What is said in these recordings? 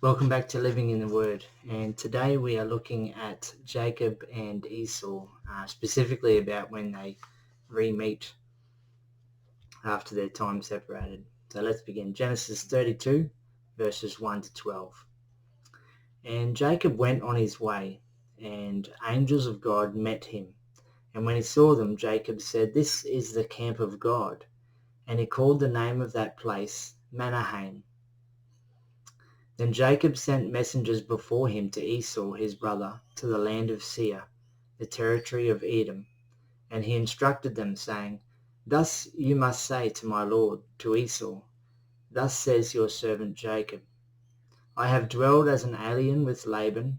Welcome back to Living in the Word, and today we are looking at Jacob and Esau, specifically about when they re-meet after their time separated. So let's begin. Genesis 32, verses 1 to 12. And Jacob went on his way, and angels of God met him. And when he saw them, Jacob said, "This is the camp of God." And he called the name of that place Manahaim. Then Jacob sent messengers before him to Esau his brother, to the land of Seir, the territory of Edom. And he instructed them, saying, "Thus you must say to my lord, to Esau, thus says your servant Jacob, I have dwelled as an alien with Laban,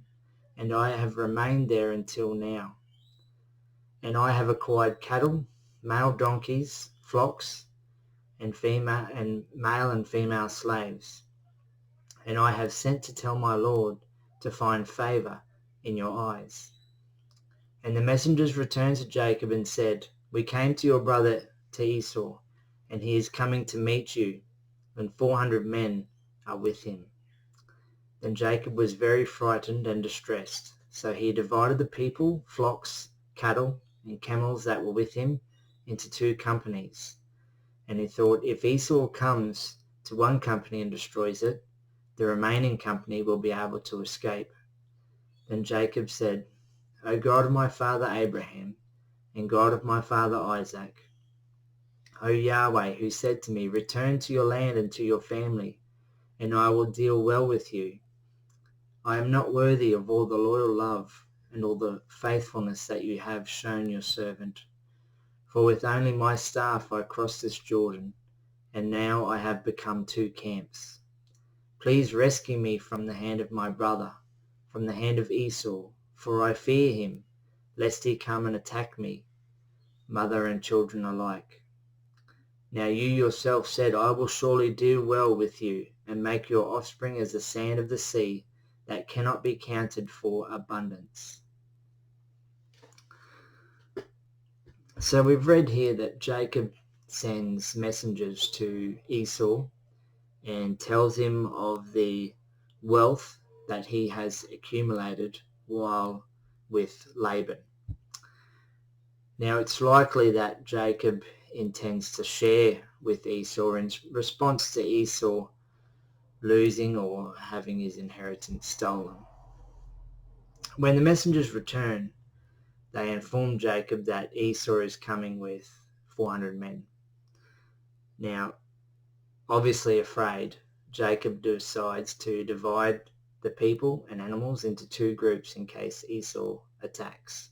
and I have remained there until now. And I have acquired cattle, male donkeys, flocks, and male and female slaves. And I have sent to tell my lord to find favor in your eyes." And the messengers returned to Jacob and said, "We came to your brother to Esau, and he is coming to meet you, and 400 men are with him." Then Jacob was very frightened and distressed. So he divided the people, flocks, cattle, and camels that were with him into 2 companies. And he thought, if Esau comes to one company and destroys it, the remaining company will be able to escape. Then Jacob said, "O God of my father Abraham, and God of my father Isaac, O Yahweh, who said to me, 'Return to your land and to your family, and I will deal well with you,' I am not worthy of all the loyal love and all the faithfulness that you have shown your servant. For with only my staff I crossed this Jordan, and now I have become 2 camps. Please rescue me from the hand of my brother, from the hand of Esau, for I fear him, lest he come and attack me, mother and children alike. Now you yourself said, I will surely deal well with you, and make your offspring as the sand of the sea, that cannot be counted for abundance." So we've read here that Jacob sends messengers to Esau and tells him of the wealth that he has accumulated while with Laban. Now it's likely that Jacob intends to share with Esau in response to Esau losing or having his inheritance stolen. When the messengers return, they inform Jacob that Esau is coming with 400 men. Now, obviously afraid, Jacob decides to divide the people and animals into 2 groups in case Esau attacks.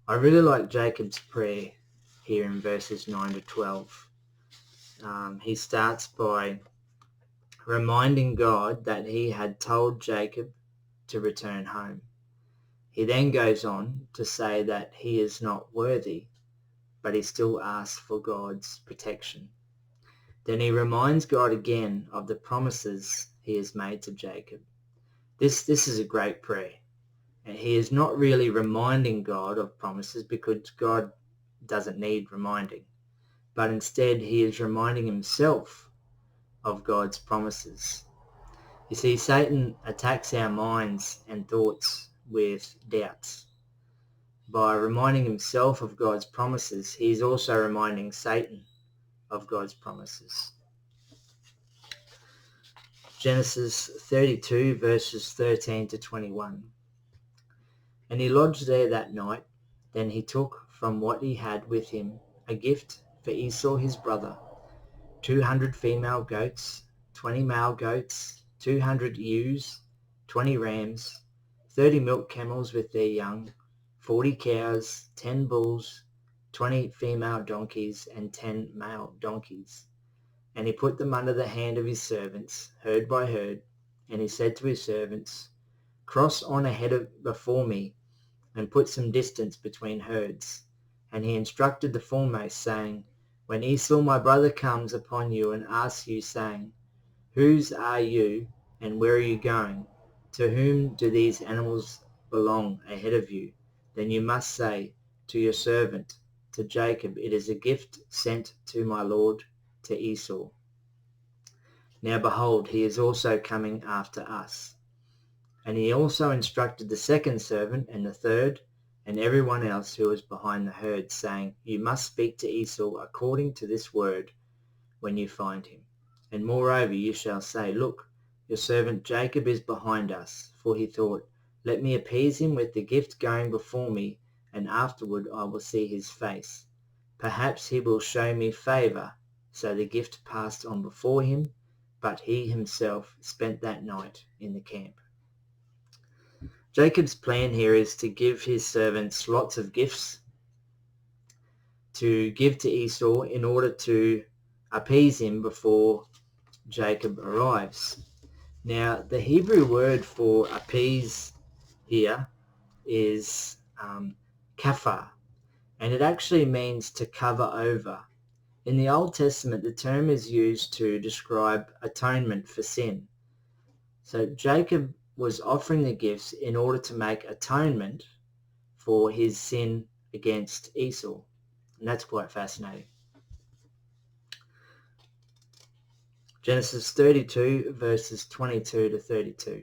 I really like Jacob's prayer here in verses 9 to 12. He starts by reminding God that he had told Jacob to return home. He then goes on to say that he is not worthy, but he still asks for God's protection. Then he reminds God again of the promises he has made to Jacob. This is a great prayer. And he is not really reminding God of promises because God doesn't need reminding, but instead he is reminding himself of God's promises. You see, Satan attacks our minds and thoughts with doubts. By reminding himself of God's promises, he is also reminding Satan of God's promises. Genesis 32 verses 13 to 21. And he lodged there that night. Then he took from what he had with him a gift for Esau his brother, 200 female goats, 20 male goats, 200 ewes, 20 rams, 30 milk camels with their young, 40 cows, 10 bulls, 20 female donkeys, and 10 male donkeys. And he put them under the hand of his servants, herd by herd. And he said to his servants, "Cross on ahead before me, and put some distance between herds." And he instructed the foremost, saying, "When Esau my brother comes upon you and asks you, saying, 'Whose are you, and where are you going? To whom do these animals belong ahead of you?' then you must say to your servant, to Jacob, 'It is a gift sent to my lord, to Esau.'" Now behold, he is also coming after us. And he also instructed the second servant and the third and everyone else who was behind the herd, saying, You must speak to Esau according to this word when you find him. And moreover you shall say, Look, your servant Jacob is behind us. For he thought, Let me appease him with the gift going before me, and afterward I will see his face. Perhaps he will show me favour. So the gift passed on before him, but he himself spent that night in the camp. Jacob's plan here is to give his servants lots of gifts to give to Esau in order to appease him before Jacob arrives. Now, the Hebrew word for appease here is kafar, and it actually means to cover over. In the Old Testament, the term is used to describe atonement for sin. So Jacob was offering the gifts in order to make atonement for his sin against Esau. And that's quite fascinating. Genesis 32 verses 22 to 32.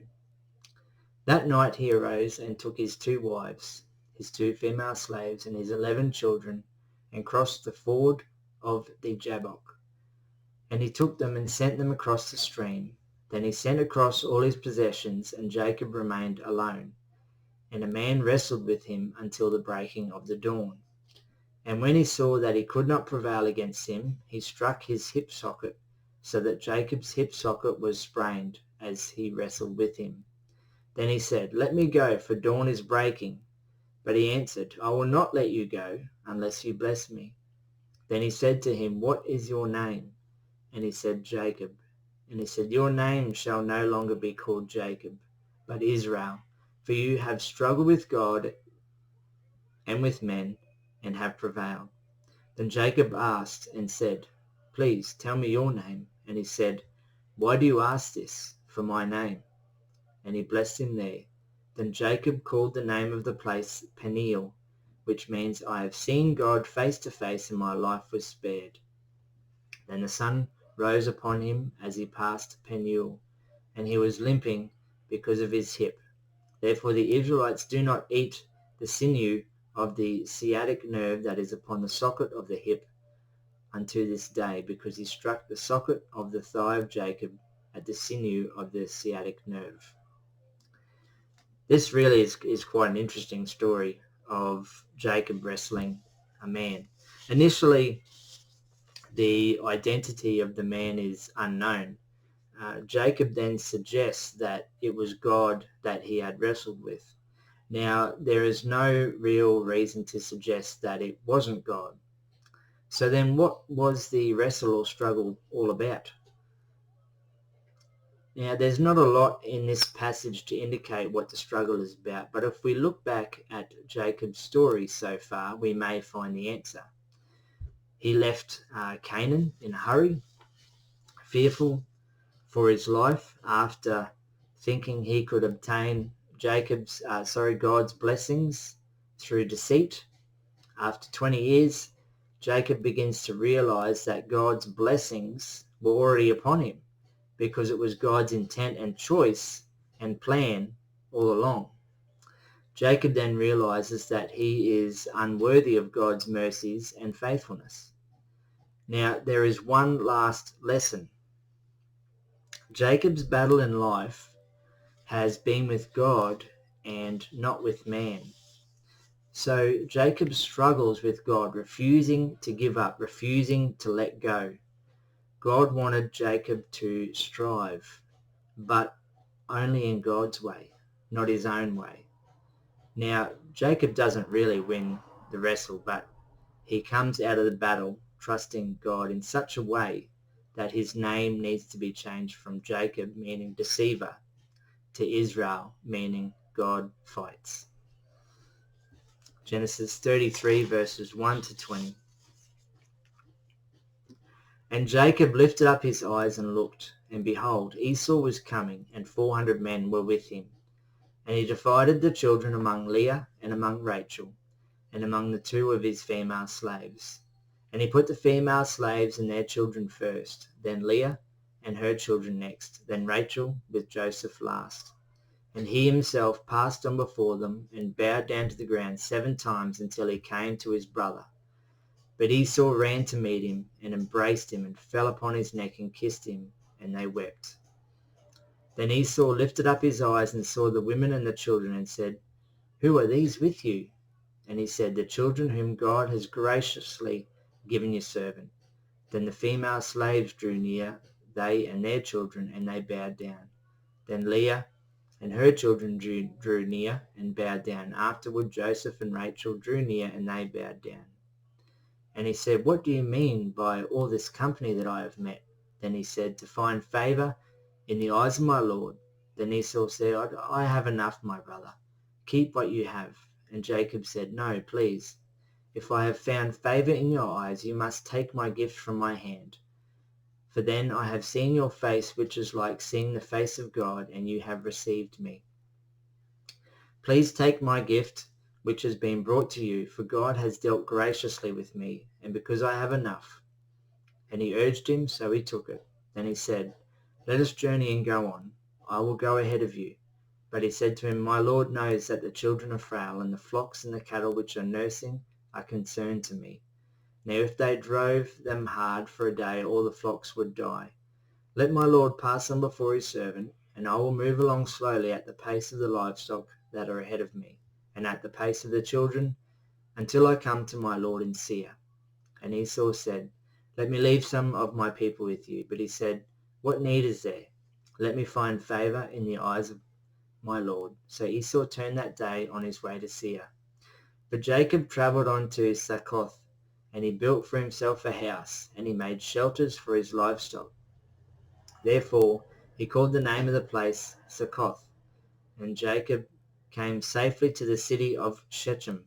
That night he arose and took his 2 wives, his 2 female slaves, and his 11 children, and crossed the ford of the Jabbok. And he took them and sent them across the stream. Then he sent across all his possessions, and Jacob remained alone. And a man wrestled with him until the breaking of the dawn. And when he saw that he could not prevail against him, he struck his hip socket, so that Jacob's hip socket was sprained as he wrestled with him. Then he said, Let me go, for dawn is breaking. But he answered, I will not let you go unless you bless me. Then he said to him, What is your name? And he said, Jacob. And he said, Your name shall no longer be called Jacob, but Israel, for you have struggled with God and with men, and have prevailed. Then Jacob asked and said, Please tell me your name. And he said, Why do you ask this for my name? And he blessed him there. Then Jacob called the name of the place Peniel, which means, I have seen God face to face, and my life was spared. Then the sun rose upon him as he passed Peniel, and he was limping because of his hip. Therefore the Israelites do not eat the sinew of the sciatic nerve that is upon the socket of the hip unto this day, because he struck the socket of the thigh of Jacob at the sinew of the sciatic nerve. This really is quite an interesting story of Jacob wrestling a man. Initially, the identity of the man is unknown. Jacob then suggests that it was God that he had wrestled with. Now, there is no real reason to suggest that it wasn't God. So then what was the wrestle or struggle all about? Now, there's not a lot in this passage to indicate what the struggle is about, but if we look back at Jacob's story so far, we may find the answer. He left Canaan in a hurry, fearful for his life after thinking he could obtain God's blessings through deceit. After 20 years, Jacob begins to realize that God's blessings were already upon him, because it was God's intent and choice and plan all along. Jacob then realizes that he is unworthy of God's mercies and faithfulness. Now, there is one last lesson. Jacob's battle in life has been with God and not with man. So Jacob struggles with God, refusing to give up, refusing to let go. God wanted Jacob to strive, but only in God's way, not his own way. Now, Jacob doesn't really win the wrestle, but he comes out of the battle trusting God in such a way that his name needs to be changed from Jacob, meaning deceiver, to Israel, meaning God fights. Genesis 33 verses 1 to 20. And Jacob lifted up his eyes and looked, and behold, Esau was coming, and 400 men were with him. And he divided the children among Leah and among Rachel, and among the 2 of his female slaves. And he put the female slaves and their children first, then Leah, and her children next, then Rachel with Joseph last. And he himself passed on before them and bowed down to the ground 7 times until he came to his brother. But Esau ran to meet him and embraced him and fell upon his neck and kissed him, and they wept. Then Esau lifted up his eyes and saw the women and the children and said, "Who are these with you?" And he said, "The children whom God has graciously given your servant." Then the female slaves drew near, they and their children, and they bowed down. Then Leah and her children drew near and bowed down. Afterward Joseph and Rachel drew near, and they bowed down. And he said, "What do you mean by all this company that I have met?" Then he said, "To find favor in the eyes of my Lord." Then Esau said, "I have enough, my brother. Keep what you have." And Jacob said, "No, please. If I have found favor in your eyes, you must take my gift from my hand. For then I have seen your face, which is like seeing the face of God, and you have received me. Please take my gift, which has been brought to you, for God has dealt graciously with me, and because I have enough." And he urged him, so he took it. Then he said, "Let us journey and go on. I will go ahead of you." But he said to him, "My Lord knows that the children are frail, and the flocks and the cattle which are nursing are concerned to me. Now if they drove them hard for a day, all the flocks would die. Let my Lord pass on before his servant, and I will move along slowly at the pace of the livestock that are ahead of me, and at the pace of the children, until I come to my Lord in Seir." And Esau said, "Let me leave some of my people with you." But he said, "What need is there? Let me find favor in the eyes of my Lord." So Esau turned that day on his way to Seir. But Jacob traveled on to Succoth, and he built for himself a house, and he made shelters for his livestock. Therefore he called the name of the place Succoth. And Jacob came safely to the city of Shechem,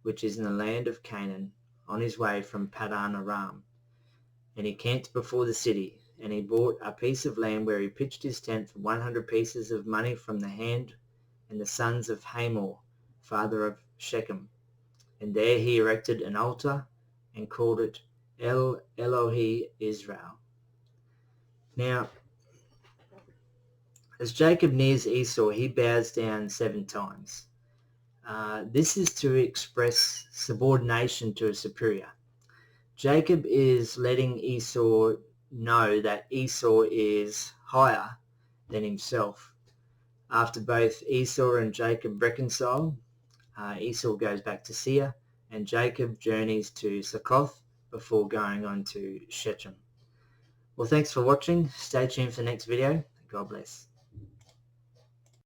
which is in the land of Canaan, on his way from Paddan Aram. And he camped before the city, and he bought a piece of land where he pitched his tent for 100 pieces of money from the hand and the sons of Hamor, father of Shechem. And there he erected an altar and called it El Elohe Israel. Now, as Jacob nears Esau, he bows down 7 times. This is to express subordination to a superior. Jacob is letting Esau know that Esau is higher than himself. After both Esau and Jacob reconcile, Esau goes back to Seir, and Jacob journeys to Succoth before going on to Shechem. Well, thanks for watching. Stay tuned for the next video. God bless.